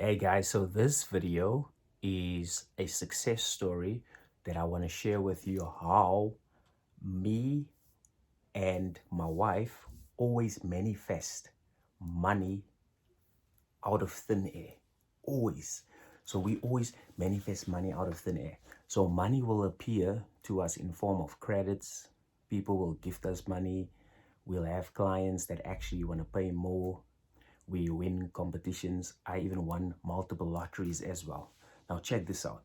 Hey guys, so this video is a success story that I want to share with you how me and my wife always manifest money out of thin air. Always. So we always manifest money out of thin air. So money will appear to us in form of credits. People will gift us money. We'll have clients that actually want to pay more. We win competitions. I even won multiple lotteries as well. Now check this out.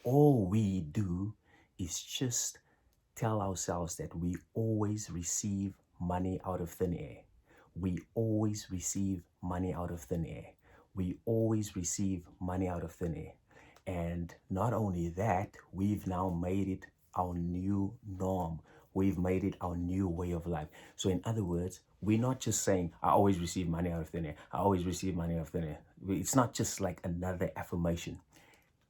All we do is just tell ourselves that we always receive money out of thin air. We always receive money out of thin air. We always receive money out of thin air. And not only that, we've now made it our new norm. We've made it our new way of life. So in other words, we're not just saying, I always receive money out of thin air. I always receive money out of thin air. It's not just like another affirmation.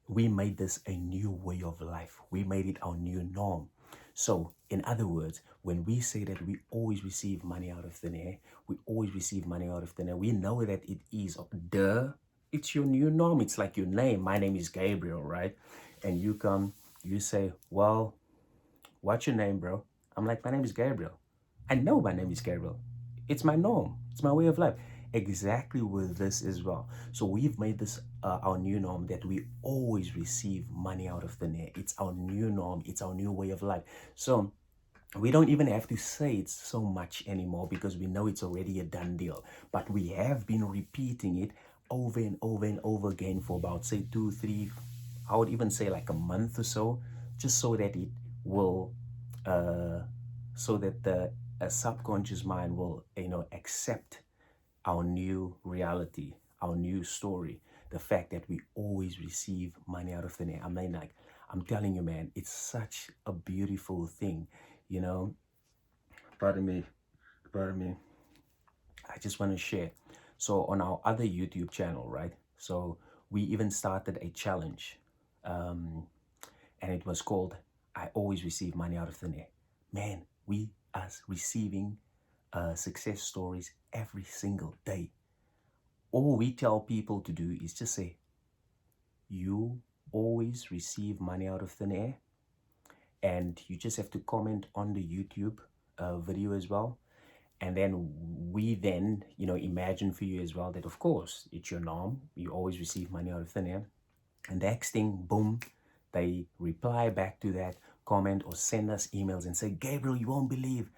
We made this a new way of life. We made it our new norm. So in other words, when we say that we always receive money out of thin air, we always receive money out of thin air, we know that it is, it's your new norm. It's like your name. My name is Gabriel, right? And you come, you say, well, what's your name, bro? I'm like, my name is Gabriel. I know my name is Gabriel. It's my norm. It's my way of life. Exactly with this as well. So we've made this our new norm that we always receive money out of thin air. It's our new norm. It's our new way of life. So we don't even have to say it so much anymore because we know it's already a done deal. But we have been repeating it over and over and over again for about, say, 2, 3, I would even say like a month or so, just so that it will, so that the subconscious mind will, accept our new reality, our new story, the fact that we always receive money out of thin air. I mean, like, I'm telling you, man, it's such a beautiful thing, you know. Pardon me. I just want to share. So on our other YouTube channel, right? So we even started a challenge, and it was called I Always Receive Money Out of Thin Air. Man, we are receiving success stories every single day. All we tell people to do is just say, you always receive money out of thin air. And you just have to comment on the YouTube video as well. And then we then, imagine for you as well that, of course, it's your norm. You always receive money out of thin air. And the next thing, boom, they reply back to that comment or send us emails and say, Gabriel, you won't believe,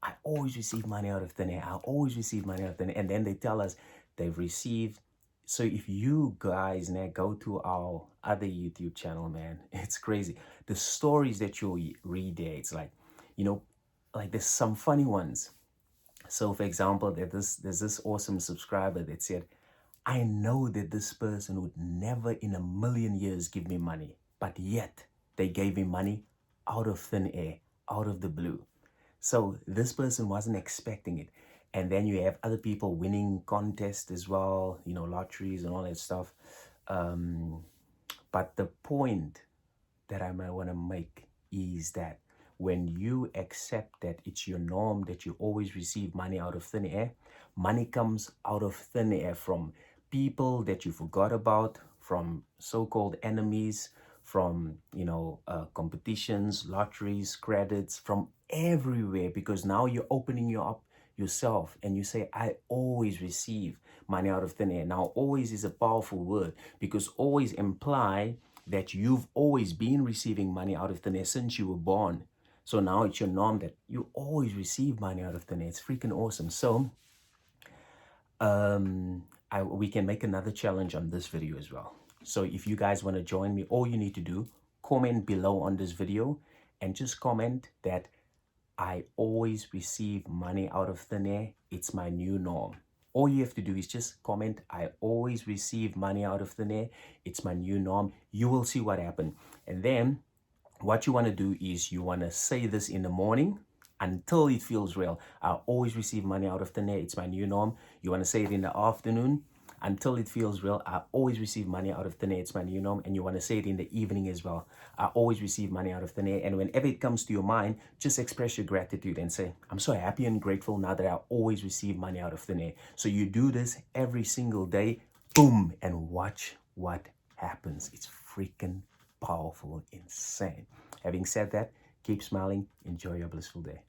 I always receive money out of thin air. I always receive money out of thin air. And then they tell us they've received. So if you guys now go to our other YouTube channel, man, it's crazy. The stories that you'll read there, it's like, like there's some funny ones. So for example, there's this awesome subscriber that said, I know that this person would never in a million years give me money, but yet they gave me money out of thin air, out of the blue. So this person wasn't expecting it. And then you have other people winning contests as well, lotteries and all that stuff. But the point that I might want to make is that when you accept that it's your norm, that you always receive money out of thin air, money comes out of thin air from people that you forgot about, from so-called enemies, from, competitions, lotteries, credits, from everywhere, because now you're opening you up yourself and you say, I always receive money out of thin air. Now, always is a powerful word because always imply that you've always been receiving money out of thin air since you were born. So now it's your norm that you always receive money out of thin air. It's freaking awesome. So we can make another challenge on this video as well. So if you guys want to join me, all you need to do, comment below on this video and just comment that I always receive money out of thin air. It's my new norm. All you have to do is just comment, I always receive money out of thin air. It's my new norm. You will see what happened. And then what you want to do is you want to say this in the morning until it feels real. I always receive money out of thin air. It's my new norm. You want to say it in the afternoon until it feels real. I always receive money out of thin air. It's my new norm. And you want to say it in the evening as well. I always receive money out of thin air. And whenever it comes to your mind, just express your gratitude and say, I'm so happy and grateful now that I always receive money out of thin air. So you do this every single day. boom, and watch what happens. It's freaking powerful, insane. Having said that, keep smiling. Enjoy your blissful day.